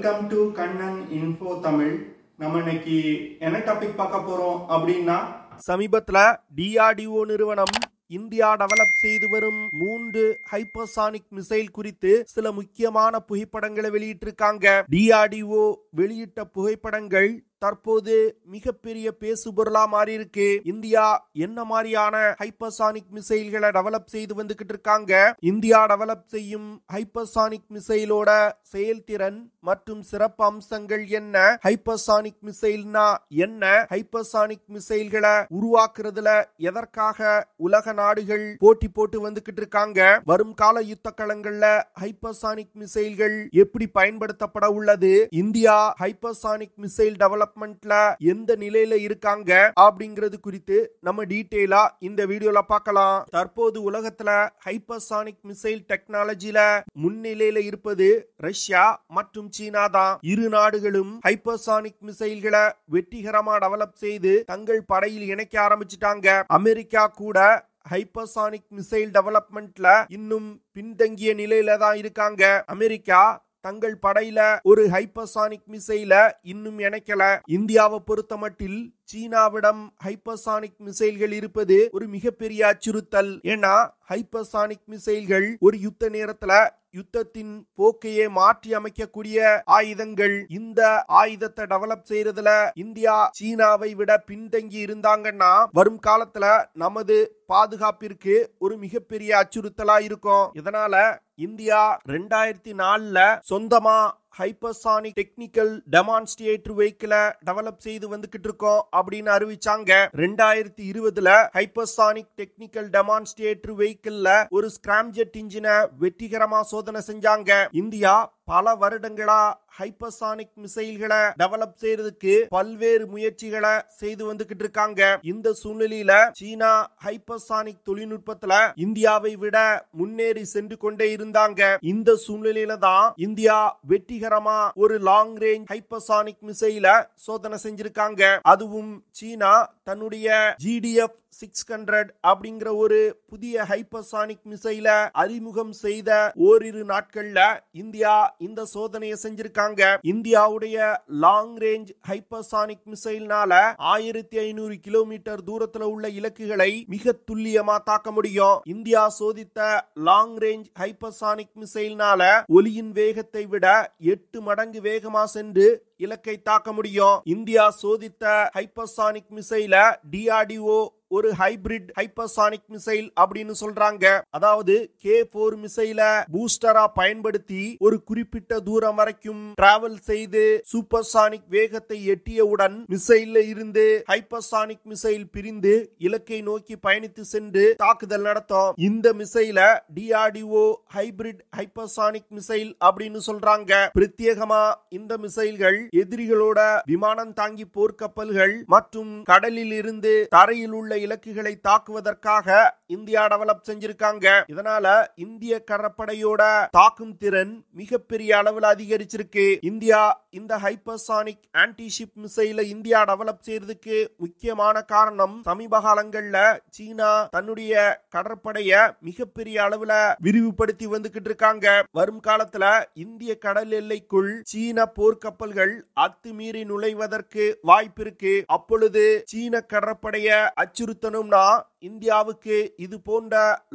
Welcome to Kannan info Tamil. நம்ம இன்னைக்கு என்ன டாபிக் பார்க்க போறோம் அப்படின்னா, சமீபத்துல டிஆர்டிஓ நிறுவனம் இந்தியா டெவலப் செய்து வரும் 3 ஹைப்பர்சானிக் மிசைல் குறித்து சில முக்கியமான புகைப்படங்களை வெளியிட்டிருக்காங்க. டிஆர்டிஓ வெளியிட்ட புகைப்படங்கள் தற்போது மிகப்பெரிய பேசுபொருளா மாறி இருக்கு. இந்தியா என்ன மாதிரியான ஹைப்பர்சானிக் மிசைல்களை டெவலப் செய்து வந்துகிட்டு இருக்காங்க, இந்தியா டெவலப் செய்யும் ஹைப்பர்சானிக் மிசைலோட செயல்திறன் மற்றும் சிறப்பு அம்சங்கள் என்ன, ஹைப்பர்சானிக் மிசைல்னா என்ன, ஹைப்பர்சானிக் மிசைல்களை உருவாக்குறதுல எதற்காக உலக நாடுகள் போட்டி போட்டு வந்துகிட்டு இருக்காங்க, வரும் கால யுத்த களங்கள்ல ஹைப்பர்சானிக் மிசைல்கள் எப்படி பயன்படுத்தப்பட உள்ளது, இந்தியா ஹைப்பர்சானிக் மிசைல் டெவலப்மெண்ட்ல எந்த நிலையில இருக்காங்க அப்படிங்கிறது குறித்து நம்ம டீடைலா இந்த வீடியோல பார்க்கலாம். தற்போது உலகத்துல ஹைப்பர்சானிக் மிசைல் டெக்னாலஜில முன்னிலையில இருப்பது ரஷ்யா மற்றும் சீனா தான். இரு நாடுகளும் ஹைப்பர்சானிக் மிசைல்களை வெற்றிகரமா டெவலப் செய்து தங்கள் படையில் இணைக்க ஆரம்பிச்சிட்டாங்க. அமெரிக்கா கூட ஹைப்பர்சானிக் மிசைல் டெவலப்மெண்ட்ல இன்னும் பின்தங்கிய நிலையில தான் இருக்காங்க. அமெரிக்கா தங்கள் படையில ஒரு ஹைப்பர்சானிக் மிசைல இன்னும் இணைக்கல. இந்தியாவை பொறுத்த மட்டில் சீனாவிடம் ஹைப்பர்சானிக் மிசைல்கள் இருப்பது ஒரு மிகப்பெரிய அச்சுறுத்தல். ஏன்னா ஹைப்பர்சானிக் மிசைல்கள் ஒரு யுத்த நேரத்துல யுத்தத்தின் போக்கையே மாற்றி அமைக்கக்கூடிய ஆயுதங்கள். இந்த ஆயுதத்தை டெவலப் செய்யறதுல இந்தியா சீனாவை விட பின்தங்கி இருந்தாங்கன்னா வரும் காலத்துல நமது பாதுகாப்பிற்கு ஒரு மிகப்பெரிய அச்சுறுத்தலா இருக்கும். இதனால இந்தியா 2004ல சொந்தமா ஹைப்பர்சானிக் டெக்னிக்கல் டெமான்ஸ்ட்ரேட்டர் வெஹிக்கிளை டெவலப் செய்து வந்துகிட்டு இருக்கோம் அப்படின்னு அறிவிச்சாங்க. 2020ல ஹைப்பர்சானிக் டெக்னிக்கல் டெமான்ஸ்ட்ரேட்டர் வெஹிக்கிள்ல ஒரு ஸ்கிராம்ஜெட் இன்ஜினை வெற்றிகரமா சோதனை செஞ்சாங்க. இந்தியா பல வருடங்களா ஹைப்பர்சானிக் மிசைல்களை டெவலப் செய்யறதுக்கு பல்வேறு முயற்சிகளை செய்து வந்துகிட்டு இருக்காங்க. இந்த சூழ்நிலையில சீனா ஹைப்பர்சானிக் தொழில்நுட்பத்துல இந்தியாவை விட முன்னேறி சென்று கொண்டே இருந்தாங்க. இந்த சூழ்நிலையில தான் இந்தியா வெற்றிகரமா ஒரு லாங் ரேஞ்ச் ஹைப்பர்சானிக் மிசைல சோதனை செஞ்சிருக்காங்க. அதுவும் சீனா தன்னுடைய GDF 600 அப்படிங்கிற ஒரு புதிய ஹைப்பர்சானிக் மிசைல அறிமுகம் செய்த ஓரிரு நாட்கள்ல இந்தியா இந்த சோதனையை செஞ்சிருக்காங்க. இந்தியாவுடைய லாங் ரேஞ்ச் ஹைப்பர்சானிக் மிசைல்னால 1500 கிலோமீட்டர் தூரத்துல உள்ள இலக்குகளை மிக துல்லியமா தாக்க முடியும். இந்தியா சோதித்த லாங் ரேஞ்ச் ஹைப்பர்சானிக் மிசைல்னால ஒலியின் வேகத்தை விட 8 மடங்கு வேகமா சென்று இலக்கை தாக்க முடியும். இந்தியா சோதித்த ஹைப்பர்சானிக் மிசைல டிஆர்டிஓ ஒரு ஹைபிரிட் ஹைப்பர்சானிக் மிசைல் அப்படின்னு சொல்றாங்க. அதாவது K4 மிசைல பூஸ்டரா பயன்படுத்தி ஒரு குறிப்பிட்ட தூரம் வரைக்கும் டிராவல் செய்து சூப்பர்சானிக் வேகத்தை எட்டியவுடன் மிசைல்ல இருந்து ஹைப்பர்சானிக் மிசைல் பிரிந்து இலக்கை நோக்கி பயணித்து சென்று தாக்குதல் நடத்தும். இந்த மிசைல டிஆர்டிஓ ஹைபிரிட் ஹைப்பர்சானிக் மிசைல் அப்படின்னு சொல்றாங்க. பிரத்யேகமா இந்த மிசைல்கள் எதிரிகளோட விமானம் தாங்கி போர்க்கப்பல்கள் மற்றும் கடலில் இருந்து தரையில் உள்ள இலக்குகளை தாக்குவதற்காக இந்தியா டெவலப் செஞ்சிருக்காங்க. இதனால இந்திய கடற்படையோட தாக்கும் திறன் மிகப்பெரிய அளவில் அதிகரிச்சிருக்கு. இந்தியா இந்த ஹைப்பர்சானிக் ஆன்டிஷிப் மிசைல இந்தியா டெவலப் செய்யறதுக்கு முக்கியமான காரணம், சமீப காலங்கள்ல சீனா தன்னுடைய கடற்படைய மிகப்பெரிய அளவுல விரிவுபடுத்தி வந்துகிட்டு இருக்காங்க. வரும் காலத்துல இந்திய கடல் எல்லைக்குள் சீன போர்க்கப்பல்கள் அத்துமீறி நுழைவதற்கு வாய்ப்பு இருக்கு. அப்பொழுது சீன கடற்படைய அச்சுறுத்தணும்னா இந்தியாவுக்கு இது போன்ற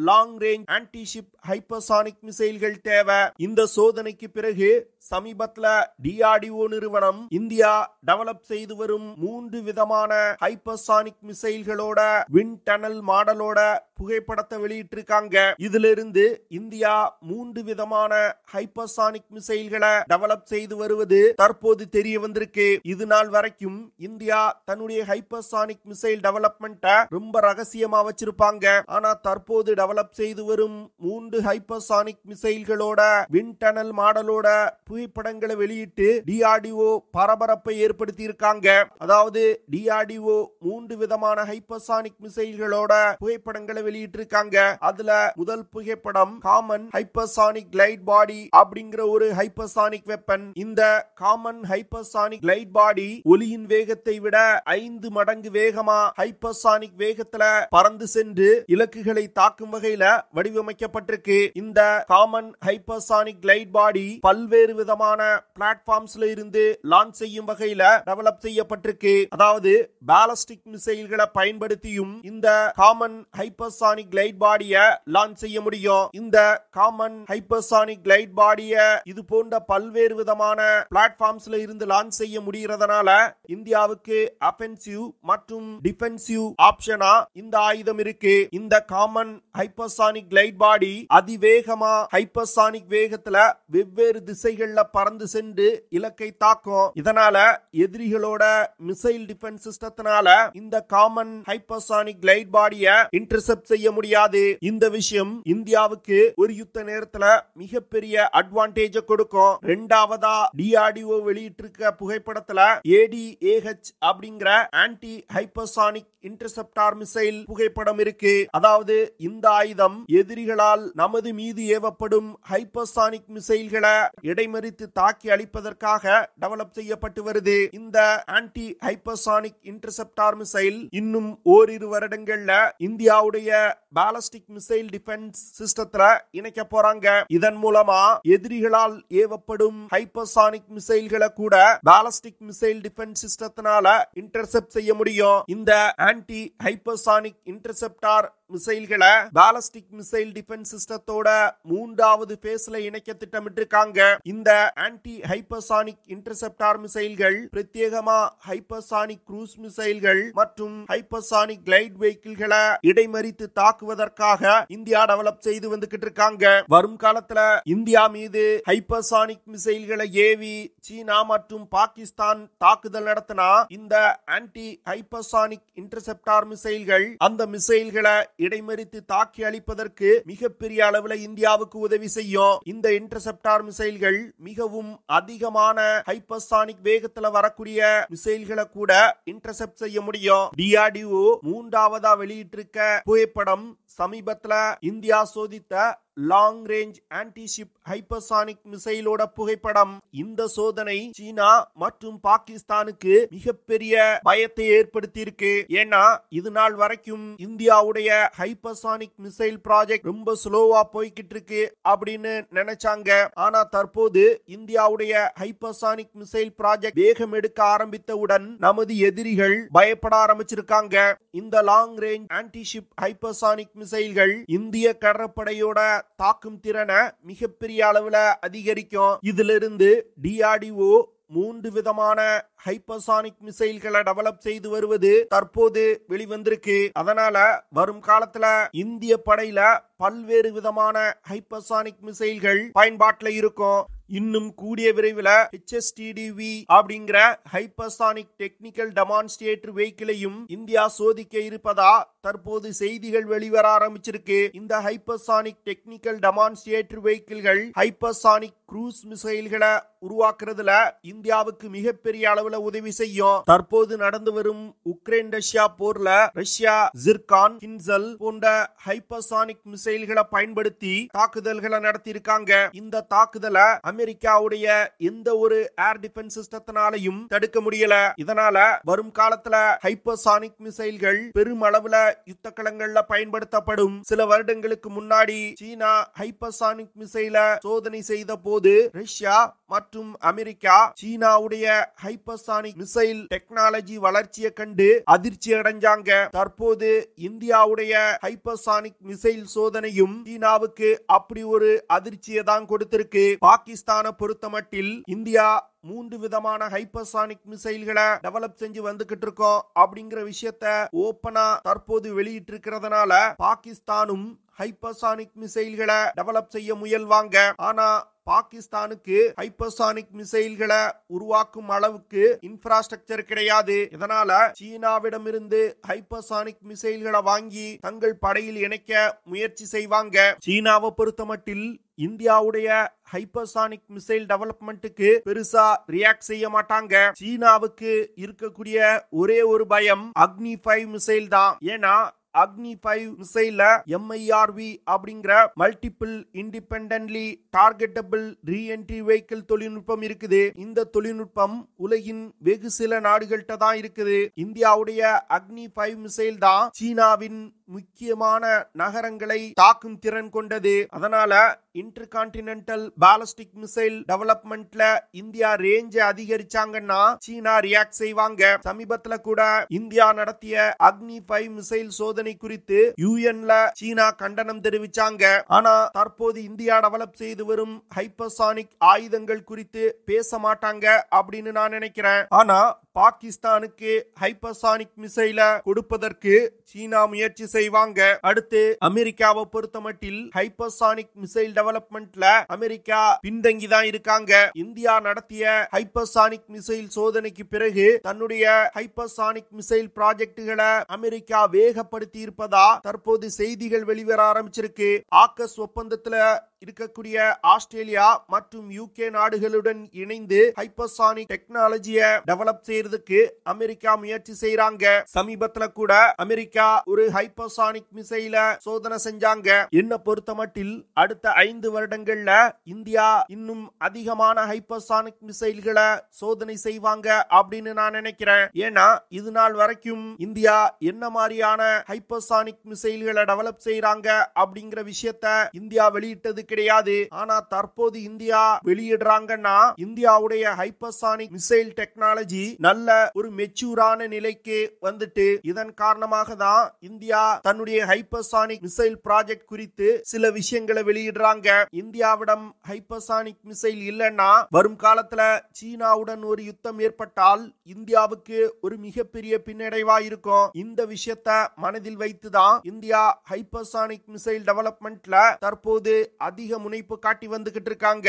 லாங் ரேஞ்ச் ஆன்டிஷிப் ஹைப்பர்சானிக் மிசைல்கள் தேவை. இந்த சோதனைக்கு பிறகு சமீபத்துல டிஆர்டிஓ நிறுவனம் இந்தியா டெவலப் செய்து வரும் 3 விதமான ஹைப்பர்சானிக் மிசைல்களோட விண்ட் டனல் மாடலோட புகைப்படத்தை வெளியிட்டிருக்காங்க. இதுல இருந்து இந்தியா 3 விதமான ஹைப்பர்சானிக் மிசைல்களை டெவலப் செய்து வருவது தற்போது தெரிய வந்திருக்கு. இது நாள் வரைக்கும் இந்தியா தன்னுடைய ஹைப்பர்சானிக் மிசைல் டெவலப்மெண்ட்டை ரொம்ப ரகசியமா வச்சிருப்பாங்க. ஆனா தற்போது டெவலப் செய்து வரும் 3 ஹைப்பர்சானிக் மிசைல்களோட விண்ட் டனல் மாடலோட புகைப்படங்களை வெளியிட்டு டிஆர்டிஓ பரபரப்பை ஏற்படுத்தி இருக்காங்க. அதாவது டிஆர்டிஓ 3 விதமான ஹைப்பர்சானிக் மிசைல்களோட புகைப்படங்களை வெளியிட்டு இருக்காங்க. அதுல முதல் புகைப்படம் காமன் ஹைப்பர்சானிக் கிளைட் பாடி அப்படிங்கிற ஒரு ஹைப்பர்சானிக் வெப்பன். இந்த காமன் ஹைப்பர்சானிக் கிளைட் பாடி ஒலியின் வேகத்தை விட 5 மடங்கு வேகமா ஹைப்பர்சானிக் வேகத்துல பறந்து சென்று இலக்குகளை தாக்கும் வகையில வடிவமைக்கப்பட்டிருக்கு. இந்த காமன் ஹைப்பர்சானிக் கிளைட் பாடி பல்வேறு விதமான பிளாட்ஃபார்ம்ஸ்ல இருந்து லான்ச் செய்யும் வகையில டெவலப் செய்யப்பட்டிருக்கு. அதாவது பாலிஸ்டிக் மிசைல்களை பயன்படுத்தியும் இந்த காமன் ஹைப்பர்சானிக் கிளைட் பாடிய லான்ச் செய்ய முடியும். இந்த காமன் ஹைப்பர்சானிக் கிளைட் பாடிய இது போன்ற பல்வேறு விதமான பிளாட்ஃபார்ம்ஸ்ல இருந்து லான்ச் செய்ய முடியறதுனால இந்தியாவுக்கு அஃபென்சிவ் மற்றும் டிஃபென்சிவ் ஆப்ஷனா இந்த ஆயுதம் இருக்கு. இந்த காமன் ஹைப்பர்சானிக் கிளைட் பாடி அதிவேகமா ஹைப்பர்சானிக் வேகத்துல வெவ்வேறு திசைகள்ல பறந்து சென்று இலக்கை தாக்கும். இதனால எதிரிகளோட மிசைல் டிஃபென்ஸ் சிஸ்டத்தினால இந்த காமன் ஹைப்பர்சானிக் கிளைட் பாடிய இன்டர்செப்ட் செய்ய முடியாது. இந்த விஷயம் இந்தியாவுக்கு ஒரு யுத்த நேரத்துல மிகப்பெரிய அட்வான்டேஜ் கொடுக்கும். இரண்டாவதா DRDO வெளியிட்டிருக்க புகைப்படத்துல ADAH அப்படிங்கிற ஆன்டி ஹைப்பர்சானிக் இன்டர்செப்டார் மிசைல் புகைப்படம் இருக்கு. அதாவது இந்த ஆயுதம் எதிரிகளால் நமது மீது ஏவப்படும் ஹைப்பர்சானிக் மிசைல்களை இடைமறித்து தாக்கி அழிப்பதற்காக டெவலப் செய்யப்பட்டு வருது. இந்த ஆன்டி ஹைப்பர்சானிக் இன்டர்செப்டார் மிசைல் இன்னும் ஓரிரு வருடங்கள்ல இந்தியாவுடைய பாலிஸ்டிக் மிசைல் டிஃபென்ஸ் சிஸ்டத்துல இணைக்க போறாங்க. இதன் மூலமா எதிரிகளால் ஏவப்படும் ஹைப்பர்சானிக் மிசைல்களை கூட பாலிஸ்டிக் மிசைல் டிஃபென்ஸ் சிஸ்டத்தினால இன்டர்செப்ட் செய்ய முடியும். இந்த ஆன்டி ஹைப்பர்சானிக் இன்டர்செப்டார் மிசைல்களை பாலிஸ்டிக் மிசைல் டிஃபென்ஸ் சிஸ்டத்தோட மூன்றாவது பேஸ்ல இணைக்க திட்டமிட்டிருக்காங்க. இந்த ஆன்டி ஹைப்பர்சானிக் இன்டர்செப்டார் மிசைல்கள் பிரத்யேகமா ஹைப்பர்சானிக் க்ரூஸ் மிசைல்கள் மற்றும் ஹைப்பர்சானிக் கிளைட் வெஹிக்கிள்களை இடைமறித்து தாக்குவதற்காக இந்தியா டெவலப் செய்து வந்துகிட்டு இருக்காங்க. வரும் காலத்துல இந்தியா மீது ஹைப்பர்சானிக் மிசைல்களை ஏவி சீனா மற்றும் பாகிஸ்தான் தாக்குதல் நடத்தினா இந்த ஆன்டி ஹைப்பர்சானிக் இன்டர்செப்டார் மிசைல்கள் அந்த மிசைல்களை இடைமறித்து தாக்கி அளிப்பதற்கு மிகப்பெரிய அளவில் இந்தியாவுக்கு உதவி செய்யும். இந்த இன்டர்செப்டார் மிசைல்கள் மிகவும் அதிகமான ஹைப்பர்சானிக் வேகத்துல வரக்கூடிய மிசைல்களை கூட இன்டர்செப்ட் செய்ய முடியும். DRDO மூன்றாவதா வெளியிட்டிருக்க புகைப்படம் சமீபத்துல இந்தியா சோதித்த long range anti ship hypersonic மிசைலோட புகைப்படம். இந்த சோதனை சீனா மற்றும் பாகிஸ்தானுக்கு மிகப்பெரிய பயத்தை ஏற்படுத்தி இருக்கு. ஏன்னா இது நாள் வரைக்கும் இந்தியாவுடைய ஹைப்பர்சானிக் மிசைல் ப்ராஜெக்ட் ரொம்ப ஸ்லோவா போய்கிட்டு இருக்கு அப்படின்னு நினைச்சாங்க. ஆனா தற்போது இந்தியாவுடைய ஹைப்பர்சானிக் மிசைல் ப்ராஜெக்ட் வேகம் எடுக்க ஆரம்பித்தவுடன் நமது எதிரிகள் பயப்பட ஆரம்பிச்சிருக்காங்க. இந்த long range anti ship hypersonic மிசைல்கள் இந்திய கடற்படையோட தாக்கும் திறனை மிகப்பெரிய அளவுல அதிகரிக்கும். இதிலிருந்து DRDO மூன்று விதமான ஹைப்பர்சானிக் மிசைல்களை டெவலப் செய்து வருவது தற்போது வெளிவந்திருக்கு. அதனால வரும் காலத்துல இந்திய படையில பல்வேறு விதமான ஹைப்பர்சானிக் மிசைல்கள் பயன்பாட்டில் இருக்கும். இன்னும் கூடிய விரைவில் HSTDV அப்படிங்கிற ஹைப்பர்சானிக் டெக்னிக்கல் டெமான்ஸ்ட்ரேட்டர் வெஹிக்கிளையும் இந்தியா சோதிக்க இருப்பதா தற்போது செய்திகள் வெளிவர ஆரம்பிச்சிருக்கு. இந்த ஹைப்பர்சானிக் டெக்னிக்கல் டெமான்ஸ்ட்ரேட்டர் வெஹிக்கிள்கள் ஹைப்பர்சானிக் க்ரூஸ் மிசைல்களை உருவாக்குறதுல இந்தியாவுக்கு மிகப்பெரிய அளவுல உதவி செய்யும். தற்போது நடந்து வரும் உக்ரைன் ரஷ்யா போர்ல ரஷ்யா ஜிர்கான், கின்சல் போன்ற ஹைப்பர்சானிக் மிசைல்களை பயன்படுத்தி தாக்குதல்களை நடத்தி இருக்காங்க. இந்த தாக்குதலை அமெரிக்காவுடைய எந்த ஒரு ஏர் டிஃபென்ஸ் சிஸ்டத்தினாலையும் தடுக்க முடியல. இதனால வரும் காலத்துல ஹைப்பர்சானிக் மிசைல்கள் பெருமளவுல யுத்த களங்கள்ல பயன்படுத்தப்படும். சில வருடங்களுக்கு முன்னாடி சீனா ஹைப்பர்சானிக் மிசைல சோதனை செய்த போது ரஷ்யா மற்றும் அமெரிக்கா சீனாவுடைய ஹைப்பர்சானிக் மிசைல் டெக்னாலஜி வளர்ச்சியை கண்டு அதிர்ச்சி அடைஞ்சாங்க. தற்போது இந்தியாவுடைய ஹைப்பர்சானிக் மிசைல் சோதனையும் சீனாவுக்கு அப்படி ஒரு அதிர்ச்சியை தான் கொடுத்திருக்கு. பாகிஸ்தானை பொறுத்தமட்டில் இந்தியா மூன்று விதமான ஹைப்பர்சானிக் மிசைல்களை டெவலப் செஞ்சு வந்துகிட்டு இருக்கோம் அப்படிங்கிற விஷயத்தை ஓப்பனா தற்போது வெளியிட்டு இருக்கிறதுனால பாகிஸ்தானும் ஹைப்பர்சானிக் மிசைல்களை டெவலப் செய்ய முயல்வாங்க. ஆனா பாகிஸ்தானுக்கு ஹைப்பர்சானிக் மிசைல்களை உருவாக்கும் அளவுக்கு இன்ஃப்ராஸ்ட்ரக்சர் கிடையாது. இதனால சீனாவிடமிருந்து ஹைப்பர்சானிக் மிசைல்களை வாங்கி தங்கள் படையில் இணைக்க முயற்சி செய்வாங்க. சீனாவை பொறுத்தமட்டில் இந்தியாவுடைய ஹைப்பர்சானிக் மிசைல் டெவலப்மெண்ட்டுக்கு பெருசா ரியாக்ட் செய்ய மாட்டாங்க. சீனாவுக்கு இருக்கக்கூடிய ஒரே ஒரு பயம் அக்னி 5 மிசைல் தான். ஏன்னா அக்னி 5 மிசைல்ல MIRV அப்படிங்கிற multiple independently targetable reentry vehicle தொழில்நுட்பம் இருக்குது. இந்த தொழில்நுட்பம் உலகின் வெகு சில நாடுகள்கிட்ட தான் இருக்குது. இந்தியாவுடைய அக்னி 5 மிசைல் தான் சீனாவின் முக்கியமான நகரங்களை தாக்கும் திறன் கொண்டது. அதனால இன்டர்கான்டினென்டல் பாலிஸ்டிக் மிசைல் டெவலப்மெண்ட்ல இந்தியா ரேஞ்ச அதிகரிச்சாங்கன்னா சீனா ரியாக்ட் செய்வாங்க. சமீபத்துல கூட இந்தியா நடத்திய அக்னி 5 மிசைல் சோதனை குறித்து யுஎன்ல சீனா கண்டனம் தெரிவிச்சாங்க. ஆனா தற்போது இந்தியா டெவலப் செய்து வரும் ஹைப்பர்சானிக் ஆயுதங்கள் குறித்து பேச மாட்டாங்க அப்படின்னு நான் நினைக்கிறேன். ஆனா பாகிஸ்தானுக்கு ஹைப்பர்சானிக் மிசைல கொடுப்பதற்கு சீனா முயற்சி செய்வாங்க. அடுத்து அமெரிக்காவை பொறுத்தமட்டில் ஹைப்பர்சானிக் மிசைல் டெவலப்மெண்ட்ல அமெரிக்கா பின்தங்கி தான் இருக்காங்க. இந்தியா நடத்திய ஹைப்பர்சானிக் மிசைல் சோதனைக்கு பிறகு தன்னுடைய ஹைப்பர்சானிக் மிசைல் ப்ராஜெக்டுகளை அமெரிக்கா வேகப்படுத்தி இருப்பதா தற்போது செய்திகள் வெளிவர ஆரம்பிச்சிருக்கு. ஆக்கஸ் ஒப்பந்தத்துல இருக்கக்கூடிய ஆஸ்திரேலியா மற்றும் யூகே நாடுகளுடன் இணைந்து ஹைப்பர்சானிக் டெக்னாலஜியை டெவலப் செய்யறதுக்கு அமெரிக்கா முயற்சி செய்யறாங்க. சமீபத்துல கூட அமெரிக்கா ஒரு ஹைப்பர்சானிக் மிசைல சோதனை செஞ்சாங்க. என்ன பொறுத்தமட்டில் அடுத்த 5 வருடங்கள்ல இந்தியா இன்னும் அதிகமான ஹைப்பர்சானிக் மிசைல்களை சோதனை செய்வாங்க அப்படின்னு நான் நினைக்கிறேன். ஏன்னா இது நாள் வரைக்கும் இந்தியா என்ன மாதிரியான ஹைப்பர்சானிக் மிசைல்களை டெவலப் செய்யறாங்க அப்படிங்கிற விஷயத்த இந்தியா வெளியிட்டது கிடையாது. ஆனா தற்போது இந்தியா வெளியிடுறாங்கன்னா இந்தியாவுடைய ஹைப்பர்சானிக் மிசைல் டெக்னாலஜி நல்ல ஒரு மெச்சூரான நிலைக்கு வந்துட்டு இதன் காரணமாக தான் இந்தியா தன்னுடைய ஹைப்பர்சானிக் மிசைல் ப்ராஜெக்ட் குறித்து சில விஷயங்களை வெளியிடுறாங்க. இந்தியாவிடம் ஹைப்பர்சானிக் மிசைல் இல்லைன்னா வரும் காலத்துல சீனாவுடன் ஒரு யுத்தம் ஏற்பட்டால் இந்தியாவுக்கு ஒரு மிகப்பெரிய பின்னடைவா இருக்கும். இந்த விஷயத்தை மனதில் வைத்துதான் இந்தியா ஹைப்பர்சானிக் மிசைல் டெவலப்மெண்ட்ல தற்போது அதிக முனைப்பு காட்டி வந்துகிட்டு இருக்காங்க.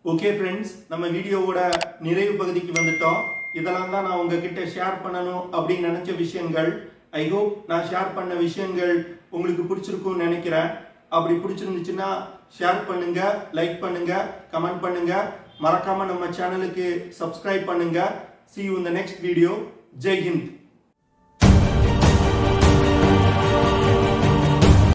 ஓகே ஃப்ரெண்ட்ஸ், நம்ம வீடியோவோட நிறைவு பகுதிக்கு வந்துட்டோம். இதெல்லாம் தான் நான் உங்ககிட்ட ஷேர் பண்ணணும் அப்படின்னு நினைச்ச விஷயங்கள். ஐ ஹோப் நான் ஷேர் பண்ண விஷயங்கள் உங்களுக்கு பிடிச்சிருக்கும்னு நினைக்கிறேன். அப்படி பிடிச்சிருந்துச்சுன்னா ஷேர் பண்ணுங்க, லைக் பண்ணுங்க, கமெண்ட் பண்ணுங்க. மறக்காம நம்ம சேனலுக்கு சப்ஸ்கிரைப் பண்ணுங்க. See you in the next video. Jai Hind.